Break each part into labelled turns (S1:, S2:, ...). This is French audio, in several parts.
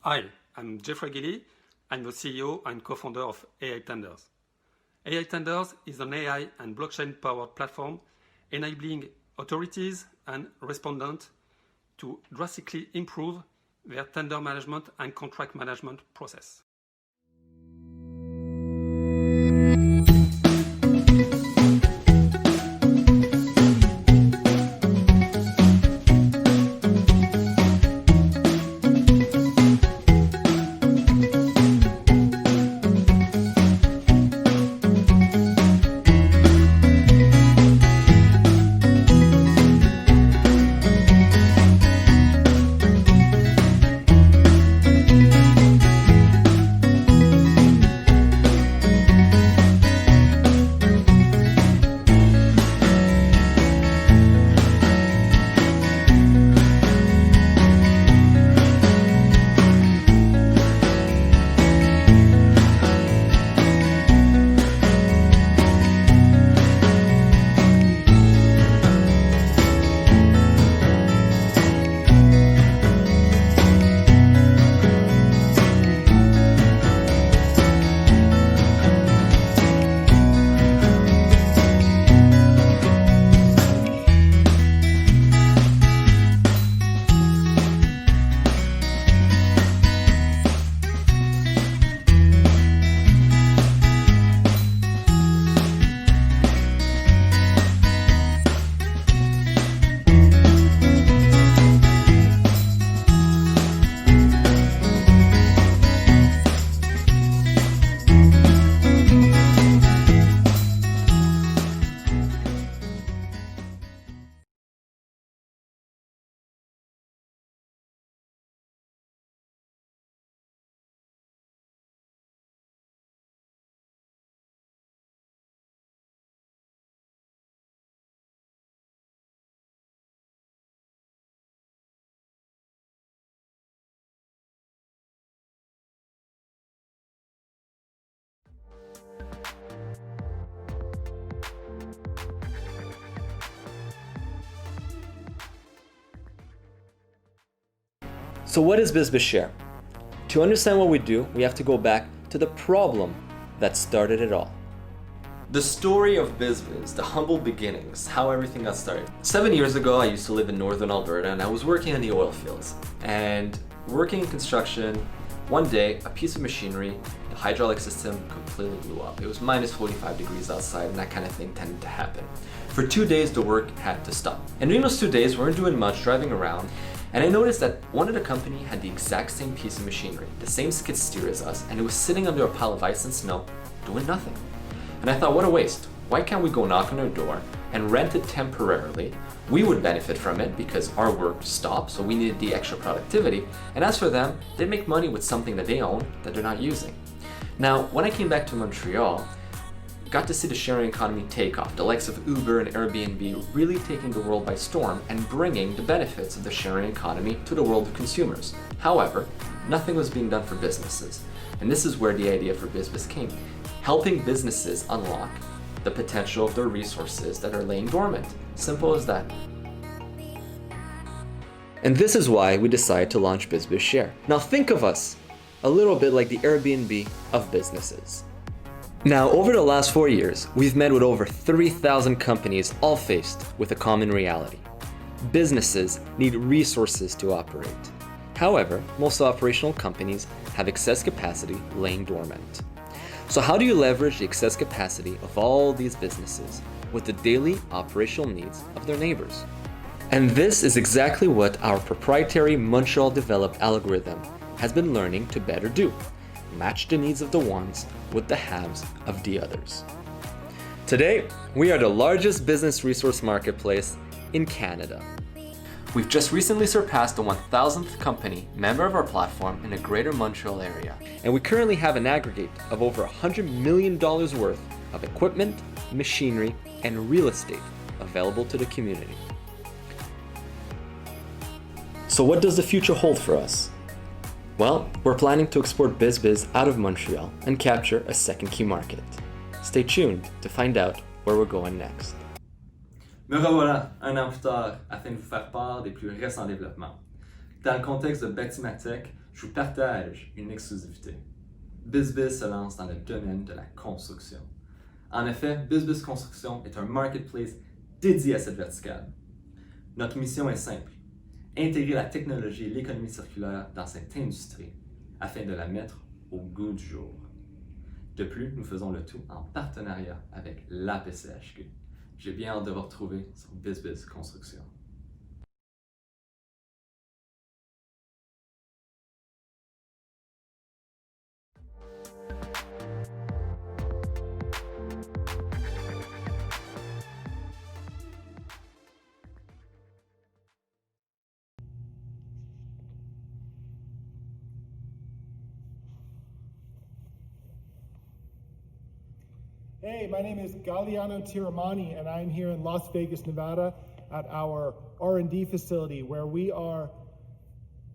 S1: Hi, I'm Jeffrey Gilly. I'm the CEO and co-founder of AI Tenders. AI Tenders is an AI and blockchain-powered platform enabling authorities and respondents to drastically improve their tender management and contract management process.
S2: So what is BizBizShare? To understand what we do, we have to go back to the problem that started it all. The story of BizBiz, the humble beginnings, how everything got started. 7 years ago, I used to live in northern Alberta and I was working in the oil fields. And working in construction, one day, a piece of machinery, the hydraulic system completely blew up. It was minus 45 degrees outside and that kind of thing tended to happen. For 2 days, the work had to stop. And during those 2 days, we weren't doing much, driving around. And I noticed that one of the company had the exact same piece of machinery, the same skid steer as us, and it was sitting under a pile of ice and snow, doing nothing. And I thought, what a waste. Why can't we go knock on their door and rent it temporarily? We would benefit from it because our work stopped, so we needed the extra productivity. And as for them, they make money with something that they own that they're not using. Now, when I came back to Montreal, got to see the sharing economy take off, the likes of Uber and Airbnb really taking the world by storm and bringing the benefits of the sharing economy to the world of consumers. However, nothing was being done for businesses. And this is where the idea for BizBiz came, helping businesses unlock the potential of their resources that are laying dormant. Simple as that. And this is why we decided to launch BizBizShare. Now think of us a little bit like the Airbnb of businesses. Now, over the last 4 years, we've met with over 3,000 companies, all faced with a common reality. Businesses need resources to operate. However, most operational companies have excess capacity laying dormant. So how do you leverage the excess capacity of all these businesses with the daily operational needs of their neighbors? And this is exactly what our proprietary Montreal-developed algorithm has been learning to better do. Match the needs of the ones with the haves of the others. Today, we are the largest business resource marketplace in Canada. We've just recently surpassed the 1,000th company member of our platform in the Greater Montreal area. And we currently have an aggregate of over $100 million worth of equipment, machinery, and real estate available to the community. So what does the future hold for us? Well, we're planning to export BizBiz out of Montreal and capture a second key market. Stay tuned to find out where we're going next.
S3: Me revoilà, un an plus tard, afin de vous faire part des plus récents développements.
S2: Dans le contexte de Bâtimatech, je vous partage une exclusivité. BizBiz se lance dans le domaine de la construction. En effet, BizBiz Construction est un marketplace dédié à cette verticale. Notre mission est simple, intégrer la technologie et l'économie circulaire dans cette industrie afin de la mettre au goût du jour. De plus, nous faisons le tout en partenariat avec l'APCHQ. J'ai bien hâte de vous retrouver sur BizBiz Construction.
S3: Hey, my name is Galliano Tiramani, and I'm here in Las Vegas, Nevada at our R&D facility where we are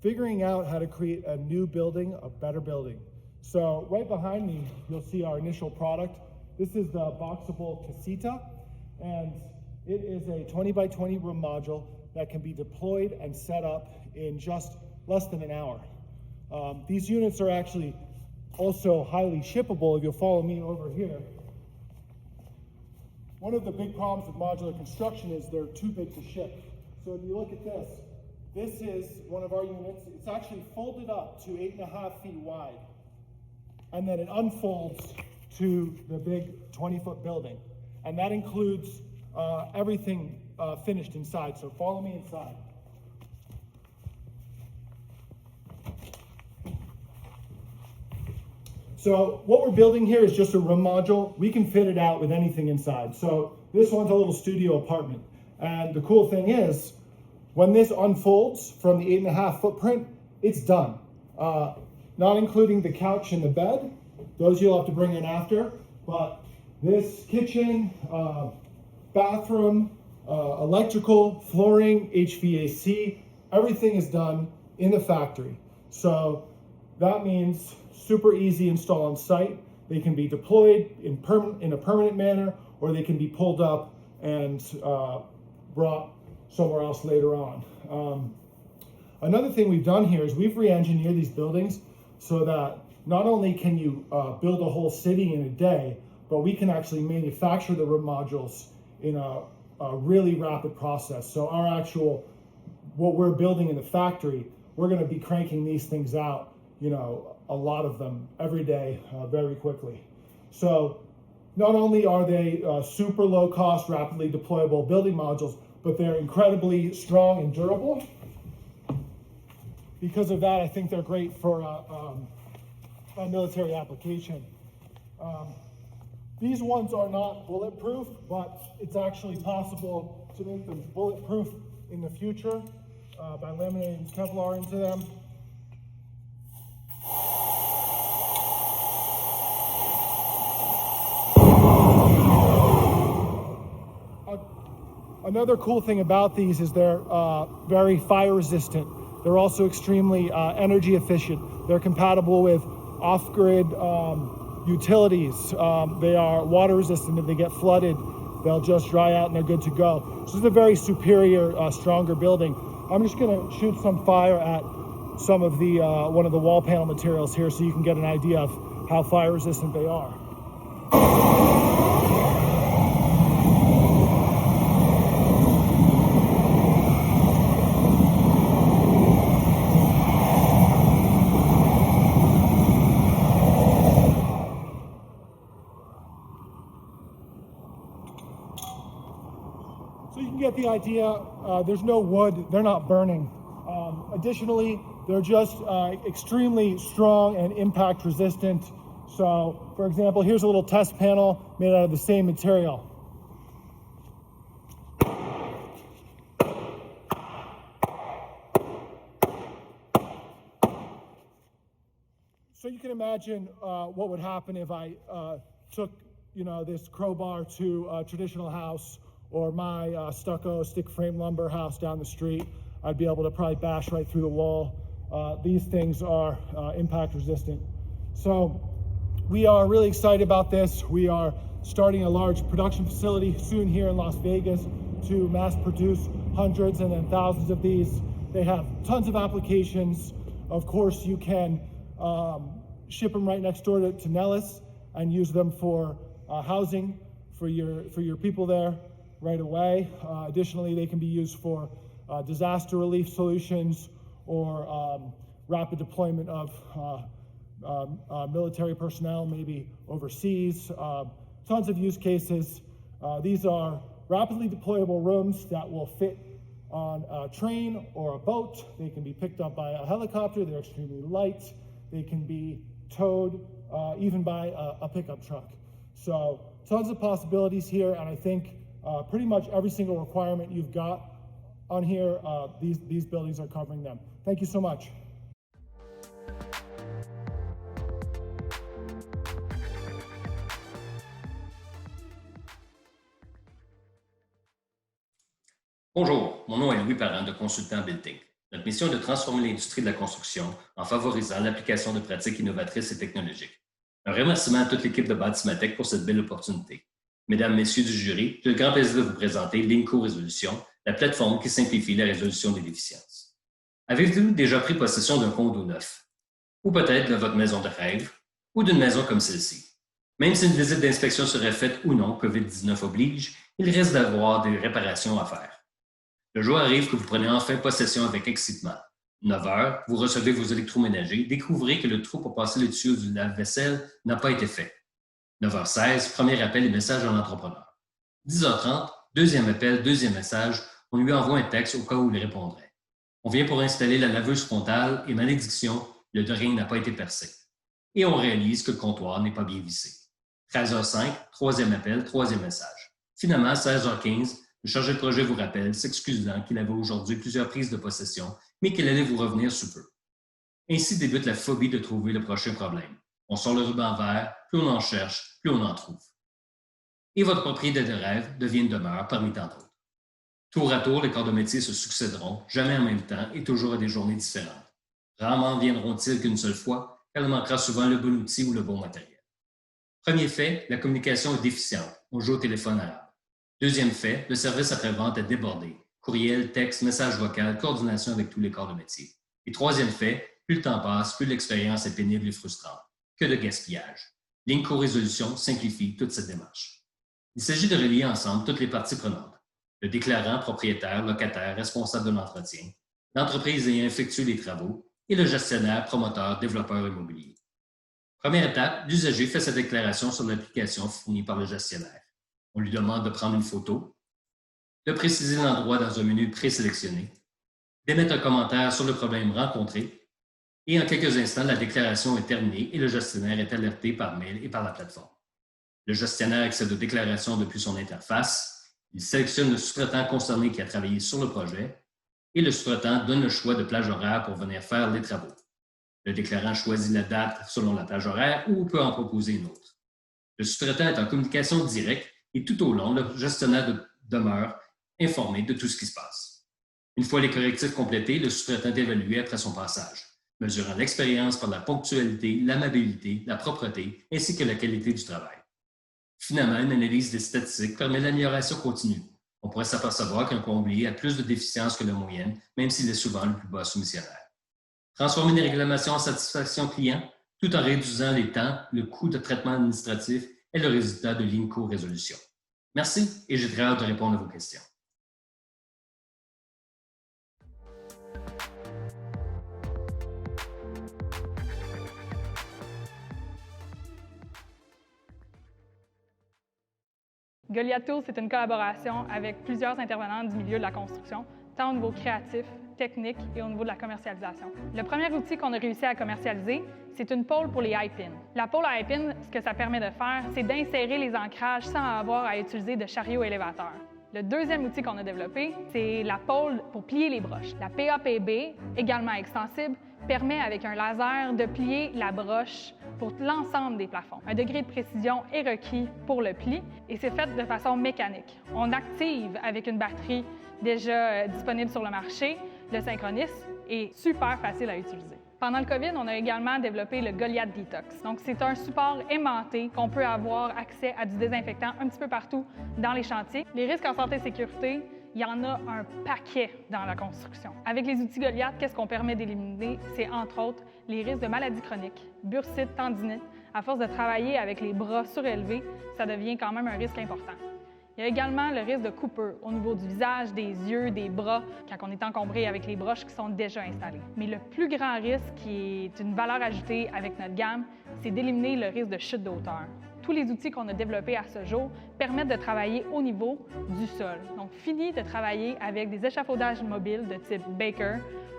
S3: figuring out how to create a new building, a better building. So right behind me, you'll see our initial product. This is the boxable casita, and it is a 20 by 20 room module that can be deployed and set up in just less than an hour. These units are actually also highly shippable. If you'll follow me over here, one of the big problems with modular construction is they're too big to ship. So if you look at this, this is one of our units. It's actually folded up to 8.5 feet wide. And then it unfolds to the big 20-foot building. And that includes everything finished inside. So follow me inside. So what we're building here is just a room module. We can fit it out with anything inside. So this one's a little studio apartment. And the cool thing is, when this unfolds from the 8.5 footprint, it's done. Not including the couch and the bed. Those you'll have to bring in after. But this kitchen, bathroom, electrical, flooring, HVAC, everything is done in the factory. So that means super easy install on site. They can be deployed in a permanent manner, or they can be pulled up and brought somewhere else later on. Another thing we've done here is we've re-engineered these buildings so that not only can you build a whole city in a day, but we can actually manufacture the room modules in a really rapid process. So our actual, what we're building in the factory, we're gonna be cranking these things out, you know, a lot of them every day, very quickly. So not only are they super low cost, rapidly deployable building modules, but they're incredibly strong and durable. Because of that, I think they're great for a military application. These ones are not bulletproof, but it's actually possible to make them bulletproof in the future by laminating Kevlar into them. Another cool thing about these is they're very fire resistant. They're also extremely energy efficient. They're compatible with off-grid utilities. They are water resistant. If they get flooded, they'll just dry out and they're good to go. So this is a very superior, stronger building. I'm just gonna shoot some fire at some of the one of the wall panel materials here so you can get an idea of how fire resistant they are. So you can get the idea, there's no wood, they're not burning. Additionally, they're just extremely strong and impact resistant. So, for example, here's a little test panel made out of the same material. So you can imagine what would happen if I took, you know, this crowbar to a traditional house or my stucco stick frame lumber house down the street. I'd be able to probably bash right through the wall. These things are impact resistant. So we are really excited about this. We are starting a large production facility soon here in Las Vegas to mass produce hundreds and then thousands of these. They have tons of applications. Of course, you can ship them right next door to Nellis and use them for housing for your people there right away. Additionally, they can be used for disaster relief solutions or rapid deployment of military personnel, maybe overseas. Tons of use cases. These are rapidly deployable rooms that will fit on a train or a boat. They can be picked up by a helicopter. They're extremely light. They can be towed even by a pickup truck. So tons of possibilities here, and I think pretty much every single requirement you've got on here, these buildings are covering them. Thank you so much.
S4: Bonjour, mon nom est Louis Parent de Consultant Building. Notre mission est de transformer l'industrie de la construction en favorisant l'application de pratiques innovatrices et technologiques. Un remerciement à toute l'équipe de Bâtimatech pour cette belle opportunité. Mesdames, Messieurs du jury, j'ai le grand plaisir de vous présenter Linco Résolution, la plateforme qui simplifie la résolution des déficiences. Avez-vous déjà pris possession d'un condo neuf? Ou peut-être de votre maison de rêve, ou d'une maison comme celle-ci? Même si une visite d'inspection serait faite ou non, COVID-19 oblige, il reste d'avoir des réparations à faire. Le jour arrive que vous prenez enfin possession avec excitement. 9 heures, vous recevez vos électroménagers, découvrez que le trou pour passer le tuyau du lave-vaisselle n'a pas été fait. 9h16, premier appel et message à l'entrepreneur. 10h30, deuxième appel, deuxième message, on lui envoie un texte au cas où il répondrait. On vient pour installer la laveuse frontale et malédiction, le drain n'a pas été percé. Et on réalise que le comptoir n'est pas bien vissé. 13h05, troisième appel, troisième message. Finalement, 16h15, le chargé de projet vous rappelle, s'excusant qu'il avait aujourd'hui plusieurs prises de possession, mais qu'il allait vous revenir sous peu. Ainsi débute la phobie de trouver le prochain problème. On sort le ruban vert, plus on en cherche, plus on en trouve. Et votre propriété de rêve devient une demeure parmi tant d'autres. Tour à tour, les corps de métier se succéderont, jamais en même temps et toujours à des journées différentes. Rarement viendront-ils qu'une seule fois, car il manquera souvent le bon outil ou le bon matériel. Premier fait, la communication est déficiente. On joue au téléphone arabe. Deuxième fait, le service après-vente est débordé. Courriel, texte, message vocal, coordination avec tous les corps de métier. Et troisième fait, plus le temps passe, plus l'expérience est pénible et frustrante. Que de gaspillage. Linco Résolution simplifie toute cette démarche. Il s'agit de relier ensemble toutes les parties prenantes. Le déclarant, propriétaire, locataire, responsable de l'entretien, l'entreprise ayant effectué les travaux et le gestionnaire, promoteur, développeur immobilier. Première étape, l'usager fait sa déclaration sur l'application fournie par le gestionnaire. On lui demande de prendre une photo, de préciser l'endroit dans un menu présélectionné, d'émettre un commentaire sur le problème rencontré, et en quelques instants, la déclaration est terminée et le gestionnaire est alerté par mail et par la plateforme. Le gestionnaire accède aux déclarations depuis son interface, il sélectionne le sous-traitant concerné qui a travaillé sur le projet et le sous-traitant donne le choix de plage horaire pour venir faire les travaux. Le déclarant choisit la date selon la plage horaire ou peut en proposer une autre. Le sous-traitant est en communication directe et tout au long, le gestionnaire demeure informé de tout ce qui se passe. Une fois les correctifs complétés, le sous-traitant est évalué après son passage, mesurant l'expérience par la ponctualité, l'amabilité, la propreté ainsi que la qualité du travail. Finalement, une analyse des statistiques permet l'amélioration continue. On pourrait s'apercevoir qu'un comblé a plus de déficiences que la moyenne, même s'il est souvent le plus bas soumissionnaire. Transformer les réclamations en satisfaction client, tout en réduisant les temps, le coût de traitement administratif est le résultat de Linco Résolution. Merci et j'ai très hâte de répondre à vos questions.
S5: Goliath Tools, c'est une collaboration avec plusieurs intervenants du milieu de la construction, tant au niveau créatif, technique et au niveau de la commercialisation. Le premier outil qu'on a réussi à commercialiser, c'est une pôle pour les high-pins. La pôle high-pin, ce que ça permet de faire, c'est d'insérer les ancrages sans avoir à utiliser de chariot élévateur. Le deuxième outil qu'on a développé, c'est la pôle pour plier les broches. La PAPB, également extensible, permet avec un laser de plier la broche pour l'ensemble des plafonds. Un degré de précision est requis pour le pli et c'est fait de façon mécanique. On active avec une batterie déjà disponible sur le marché. Le synchronisme est super facile à utiliser. Pendant le COVID, on a également développé le Goliath Detox. Donc, c'est un support aimanté qu'on peut avoir accès à du désinfectant un petit peu partout dans les chantiers. Les risques en santé et sécurité, Il y en a un paquet dans la construction. Avec les outils Goliath, qu'est-ce qu'on permet d'éliminer? C'est entre autres les risques de maladies chroniques, bursite, tendinite. À force de travailler avec les bras surélevés, ça devient quand même un risque important. Il y a également le risque de coupure au niveau du visage, des yeux, des bras, quand on est encombré avec les broches qui sont déjà installées. Mais le plus grand risque, qui est une valeur ajoutée avec notre gamme, c'est d'éliminer le risque de chute de hauteur. Tous les outils qu'on a développés à ce jour permettent de travailler au niveau du sol. Donc, fini de travailler avec des échafaudages mobiles de type Baker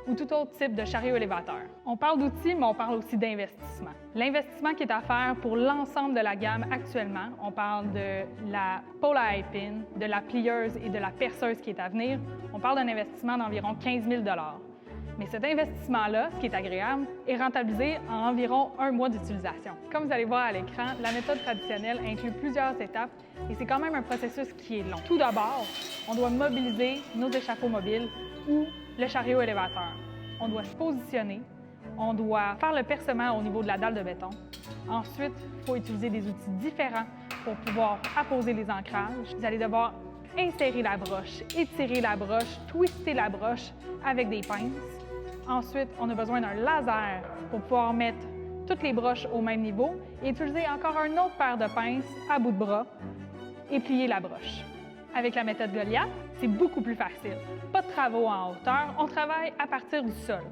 S5: ou tout autre type de chariot élévateur. On parle d'outils, mais on parle aussi d'investissement. L'investissement qui est à faire pour l'ensemble de la gamme actuellement, on parle de la pôle à high pin, de la plieuse et de la perceuse qui est à venir. On parle d'un investissement d'environ 15 000 $. Mais cet investissement-là, ce qui est agréable, est rentabilisé en environ 1 mois d'utilisation. Comme vous allez voir à l'écran, la méthode traditionnelle inclut plusieurs étapes et c'est quand même un processus qui est long. Tout d'abord, on doit mobiliser nos échafauds mobiles ou le chariot élévateur. On doit se positionner, on doit faire le percement au niveau de la dalle de béton. Ensuite, il faut utiliser des outils différents pour pouvoir apposer les ancrages. Vous allez devoir insérer la broche, étirer la broche, twister la broche avec des pinces. Ensuite, on a besoin d'un laser pour pouvoir mettre toutes les broches au même niveau et utiliser encore un autre paire de pinces à bout de bras et plier la broche. Avec la méthode Goliath, c'est beaucoup plus facile. Pas de travaux en hauteur, on travaille à partir du sol.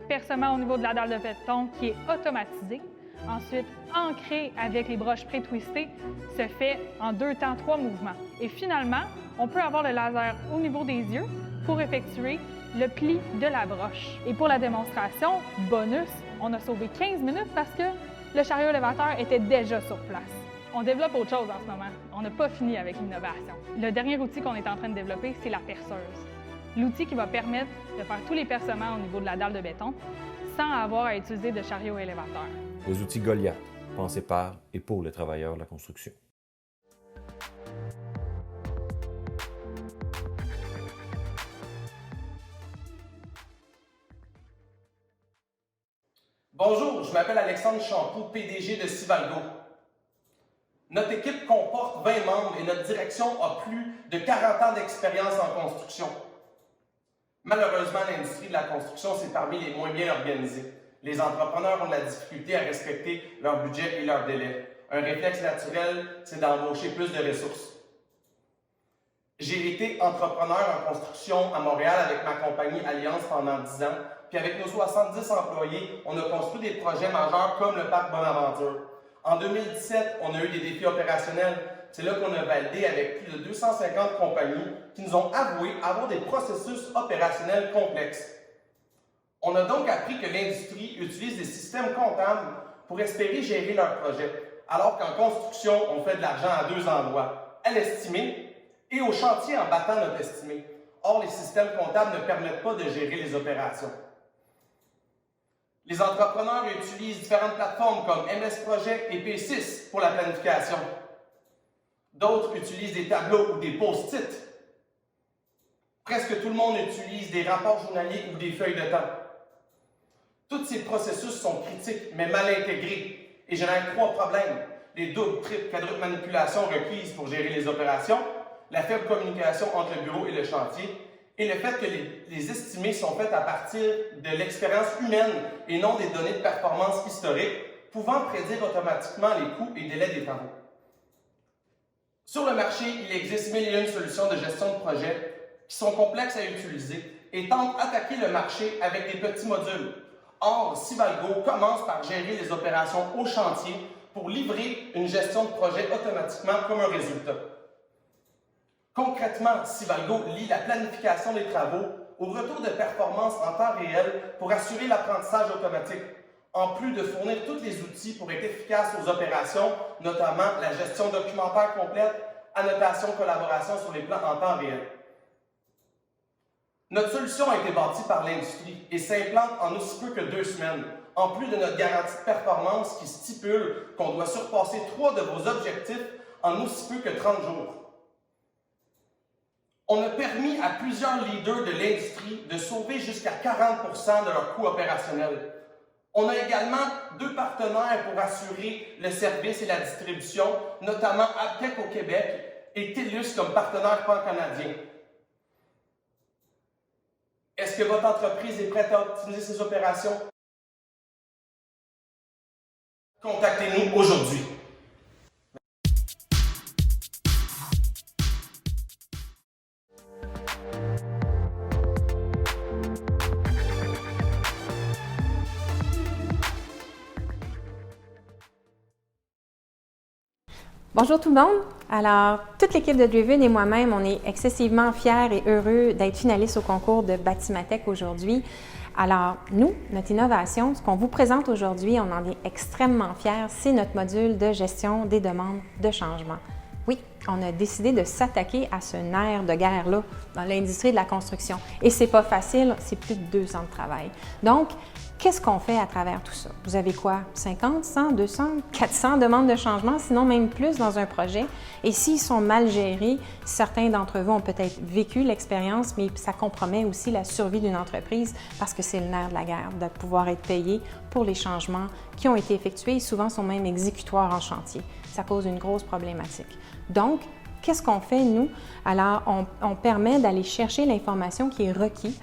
S5: Percement au niveau de la dalle de béton qui est automatisé. Ensuite, ancré avec les broches pré-twistées, se fait en 2 temps, 3 mouvements. Et finalement, on peut avoir le laser au niveau des yeux pour effectuer le pli de la broche. Et pour la démonstration, bonus, on a sauvé 15 minutes parce que le chariot élévateur était déjà sur place. On développe autre chose en ce moment. On n'a pas fini avec l'innovation. Le dernier outil qu'on est en train de développer, c'est la perceuse. L'outil qui va permettre de faire tous les percements au niveau de la dalle de béton sans avoir à utiliser de chariot élévateur.
S6: Les outils Goliath, pensés par et pour les travailleurs de la construction.
S7: Bonjour, je m'appelle Alexandre Champoux, PDG de Civalgo. Notre équipe comporte 20 membres et notre direction a plus de 40 ans d'expérience en construction. Malheureusement, l'industrie de la construction, c'est parmi les moins bien organisées. Les entrepreneurs ont de la difficulté à respecter leur budget et leurs délais. Un réflexe naturel, c'est d'embaucher plus de ressources. J'ai été entrepreneur en construction à Montréal avec ma compagnie Alliance pendant 10 ans. Puis avec nos 70 employés, on a construit des projets majeurs comme le parc Bonaventure. En 2017, on a eu des défis opérationnels. C'est là qu'on a validé avec plus de 250 compagnies qui nous ont avoué avoir des processus opérationnels complexes. On a donc appris que l'industrie utilise des systèmes comptables pour espérer gérer leurs projets, alors qu'en construction, on fait de l'argent à 2 endroits, à l'estimé et au chantier en battant notre estimé. Or, les systèmes comptables ne permettent pas de gérer les opérations. Les entrepreneurs utilisent différentes plateformes comme MS Project et P6 pour la planification. D'autres utilisent des tableaux ou des post-it. Presque tout le monde utilise des rapports journaliers ou des feuilles de temps. Tous ces processus sont critiques, mais mal intégrés et génèrent 3 problèmes. Les doubles, triples, quadruples manipulations requises pour gérer les opérations, la faible communication entre le bureau et le chantier, et le fait que les estimés sont faits à partir de l'expérience humaine et non des données de performance historiques, pouvant prédire automatiquement les coûts et délais des travaux. Sur le marché, il existe 1000 et une solutions de gestion de projet qui sont complexes à utiliser et tentent d'attaquer le marché avec des petits modules. Or, Civalgo commence par gérer les opérations au chantier pour livrer une gestion de projet automatiquement comme un résultat. Concrètement, Civalgo lie la planification des travaux au retour de performance en temps réel pour assurer l'apprentissage automatique, en plus de fournir tous les outils pour être efficace aux opérations, notamment la gestion documentaire complète, annotation, collaboration sur les plans en temps réel. Notre solution a été bâtie par l'industrie et s'implante en aussi peu que 2 semaines, en plus de notre garantie de performance qui stipule qu'on doit surpasser 3 de vos objectifs en aussi peu que 30 jours. On a permis à plusieurs leaders de l'industrie de sauver jusqu'à 40% de leurs coûts opérationnels. On a également 2 partenaires pour assurer le service et la distribution, notamment Abtec au Québec et TELUS comme partenaire pan-canadien. Est-ce que votre entreprise est prête à optimiser ses opérations? Contactez-nous aujourd'hui.
S8: Bonjour tout le monde! Alors, toute l'équipe de Driven et moi-même, on est excessivement fiers et heureux d'être finalistes au concours de Batimatech aujourd'hui. Alors, nous, notre innovation, ce qu'on vous présente aujourd'hui, on en est extrêmement fiers, c'est notre module de gestion des demandes de changement. Oui, on a décidé de s'attaquer à ce nerf de guerre-là dans l'industrie de la construction. Et c'est pas facile, c'est plus de 2 ans de travail. Donc, qu'est-ce qu'on fait à travers tout ça? Vous avez quoi? 50, 100, 200, 400 demandes de changement, sinon même plus dans un projet. Et s'ils sont mal gérés, certains d'entre vous ont peut-être vécu l'expérience, mais ça compromet aussi la survie d'une entreprise parce que c'est le nerf de la guerre, de pouvoir être payé pour les changements qui ont été effectués et souvent sont même exécutoires en chantier. Ça cause une grosse problématique. Donc, qu'est-ce qu'on fait, nous? Alors, on permet d'aller chercher l'information qui est requise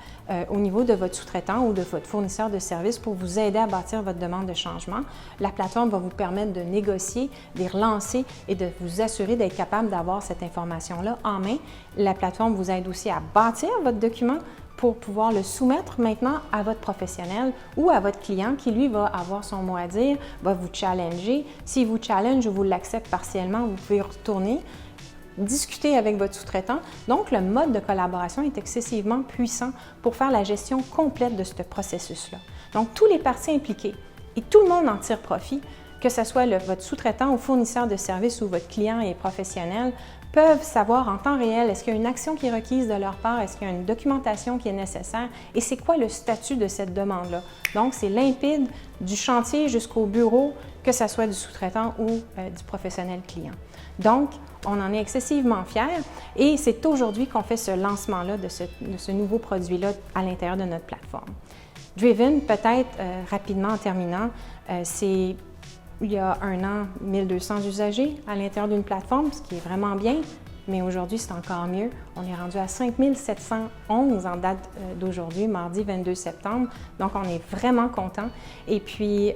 S8: au niveau de votre sous-traitant ou de votre fournisseur de services pour vous aider à bâtir votre demande de changement. La plateforme va vous permettre de négocier, de relancer et de vous assurer d'être capable d'avoir cette information-là en main. La plateforme vous aide aussi à bâtir votre document pour pouvoir le soumettre maintenant à votre professionnel ou à votre client qui, lui, va avoir son mot à dire, va vous challenger. S'il vous challenge ou vous l'accepte partiellement, vous pouvez retourner discuter avec votre sous-traitant. Donc, le mode de collaboration est excessivement puissant pour faire la gestion complète de ce processus-là. Donc, tous les parties impliquées et tout le monde en tire profit, que ce soit votre sous-traitant ou fournisseur de services ou votre client et professionnel, peuvent savoir en temps réel est-ce qu'il y a une action qui est requise de leur part, est-ce qu'il y a une documentation qui est nécessaire et c'est quoi le statut de cette demande-là. Donc, c'est limpide du chantier jusqu'au bureau, que ce soit du sous-traitant ou du professionnel client. Donc, on en est excessivement fiers et c'est aujourd'hui qu'on fait ce lancement-là de ce nouveau produit-là à l'intérieur de notre plateforme. Driven, peut-être rapidement en terminant, c'est il y a 1 an, 1200 usagers à l'intérieur d'une plateforme, ce qui est vraiment bien, mais aujourd'hui, c'est encore mieux. On est rendu à 5711 en date d'aujourd'hui, mardi 22 septembre, donc on est vraiment content. Et puis,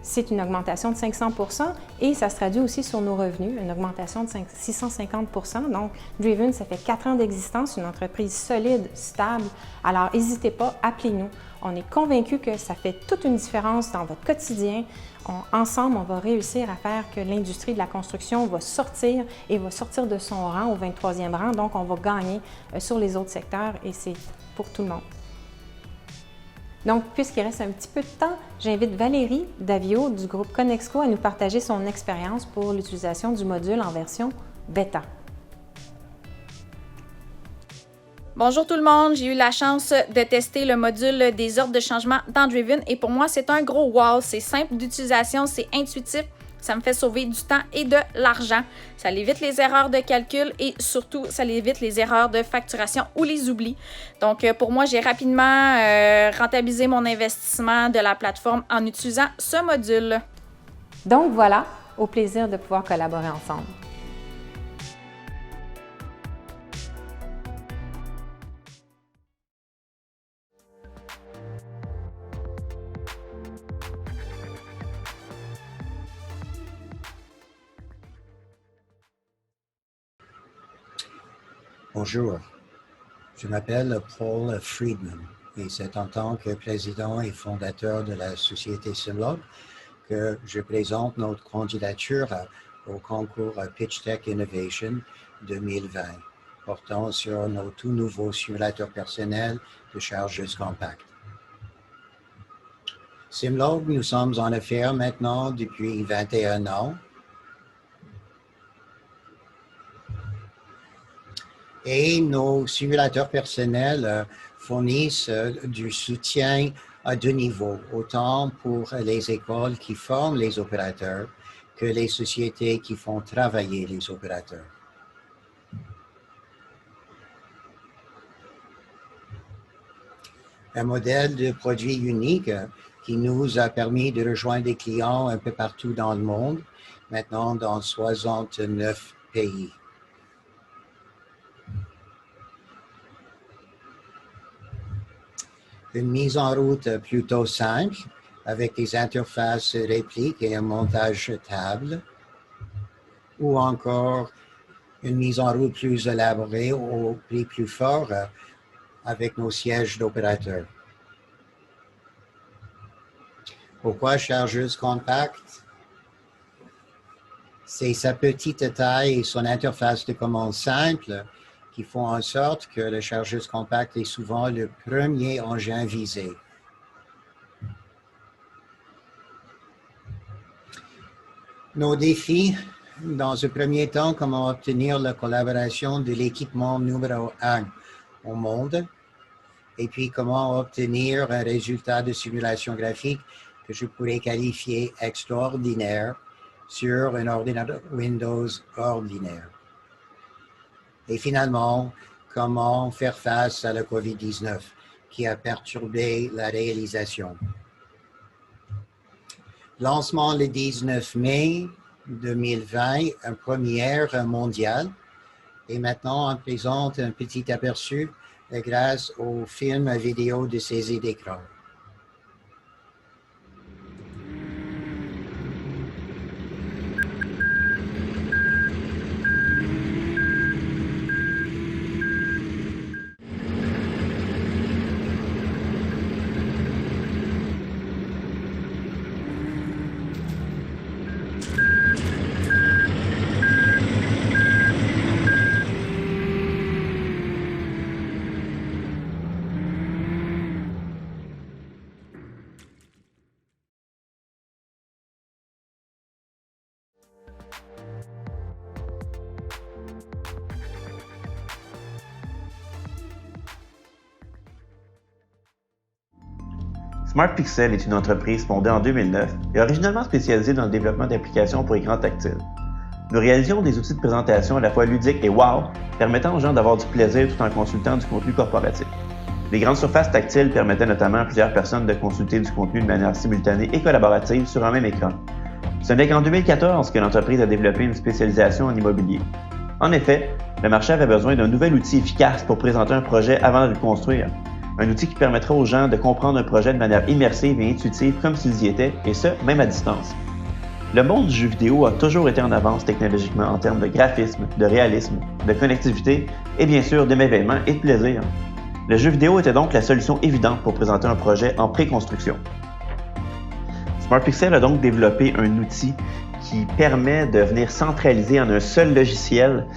S8: c'est une augmentation de 500 % et ça se traduit aussi sur nos revenus, une augmentation de 650 %. Donc, Driven, ça fait 4 ans d'existence, une entreprise solide, stable. Alors, n'hésitez pas, appelez-nous. On est convaincus que ça fait toute une différence dans votre quotidien. Ensemble, on va réussir à faire que l'industrie de la construction va sortir et va sortir de son rang au 23e rang. Donc, on va gagner sur les autres secteurs et c'est pour tout le monde. Donc, puisqu'il reste un petit peu de temps, j'invite Valérie Davio du groupe Conexco à nous partager son expérience pour l'utilisation du module en version bêta.
S9: Bonjour tout le monde, j'ai eu la chance de tester le module des ordres de changement dans Driven et pour moi, c'est un gros wow. C'est simple d'utilisation, c'est intuitif, ça me fait sauver du temps et de l'argent. Ça évite les erreurs de calcul et surtout, ça évite les erreurs de facturation ou les oublis. Donc, pour moi, j'ai rapidement rentabilisé mon investissement de la plateforme en utilisant ce module.
S8: Donc voilà, au plaisir de pouvoir collaborer ensemble.
S10: Bonjour, je m'appelle Paul Friedman et c'est en tant que président et fondateur de la société Simlog que je présente notre candidature au concours PitchTech Innovation 2020 portant sur nos tout nouveaux simulateurs personnels de chargeuses compactes. Simlog, nous sommes en affaires maintenant depuis 21 ans. Et nos simulateurs personnels fournissent du soutien à 2 niveaux, autant pour les écoles qui forment les opérateurs que les sociétés qui font travailler les opérateurs. Un modèle de produit unique qui nous a permis de rejoindre des clients un peu partout dans le monde, maintenant dans 69 pays. une mise en route plutôt simple avec des interfaces répliques et un montage table, ou encore une mise en route plus élaborée au prix plus fort avec nos sièges d'opérateurs. Pourquoi chargeuse compacte? C'est sa petite taille et son interface de commande simple qui font en sorte que la chargeuse compacte est souvent le premier engin visé. Nos défis, dans un premier temps, comment obtenir la collaboration de l'équipement numéro 1 au monde, et puis comment obtenir un résultat de simulation graphique que je pourrais qualifier extraordinaire sur un ordinateur Windows ordinaire. Et finalement, comment faire face à la COVID-19 qui a perturbé la réalisation. Lancement le 19 mai 2020, une première mondiale. Et maintenant, on présente un petit aperçu grâce au film vidéo de saisie d'écran.
S11: SmartPixel est une entreprise fondée en 2009 et originalement spécialisée dans le développement d'applications pour écran tactile. Nous réalisions des outils de présentation à la fois ludiques et wow, permettant aux gens d'avoir du plaisir tout en consultant du contenu corporatif. Les grandes surfaces tactiles permettaient notamment à plusieurs personnes de consulter du contenu de manière simultanée et collaborative sur un même écran. Ce n'est qu'en 2014 que l'entreprise a développé une spécialisation en immobilier. En effet, le marché avait besoin d'un nouvel outil efficace pour présenter un projet avant de le construire. Un outil qui permettra aux gens de comprendre un projet de manière immersive et intuitive comme s'ils y étaient, et ce, même à distance. Le monde du jeu vidéo a toujours été en avance technologiquement en termes de graphisme, de réalisme, de connectivité et bien sûr d'émerveillement et de plaisir. Le jeu vidéo était donc la solution évidente pour présenter un projet en pré-construction. SmartPixel a donc développé un outil qui permet de venir centraliser en un seul logiciel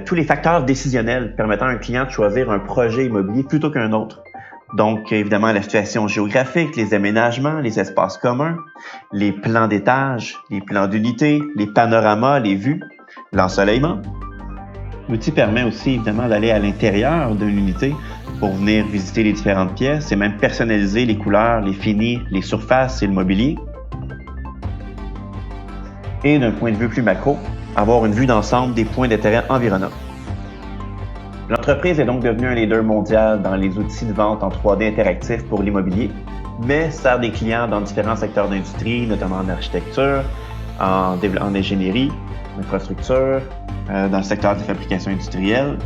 S11: tous les facteurs décisionnels permettant à un client de choisir un projet immobilier plutôt qu'un autre. Donc, évidemment, la situation géographique, les aménagements, les espaces communs, les plans d'étage, les plans d'unité, les panoramas, les vues, l'ensoleillement. L'outil permet aussi, évidemment, d'aller à l'intérieur d'une unité pour venir visiter les différentes pièces et même personnaliser les couleurs, les finis, les surfaces et le mobilier. Et d'un point de vue plus macro, avoir une vue d'ensemble des points d'intérêt environnants. L'entreprise est donc devenue un leader mondial dans les outils de vente en 3D interactifs pour l'immobilier, mais sert des clients dans différents secteurs d'industrie, notamment en architecture, en ingénierie, en infrastructure, dans le secteur des fabrications industrielles.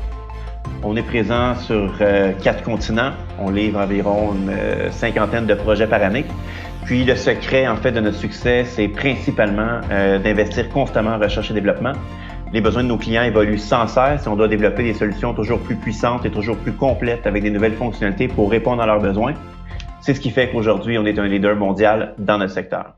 S11: On est présent sur 4 continents, on livre environ une cinquantaine de projets par année. Puis le secret en fait de notre succès, c'est principalement d'investir constamment en recherche et développement. Les besoins de nos clients évoluent sans cesse et on doit développer des solutions toujours plus puissantes et toujours plus complètes avec des nouvelles fonctionnalités pour répondre à leurs besoins. C'est ce qui fait qu'aujourd'hui, on est un leader mondial dans notre secteur.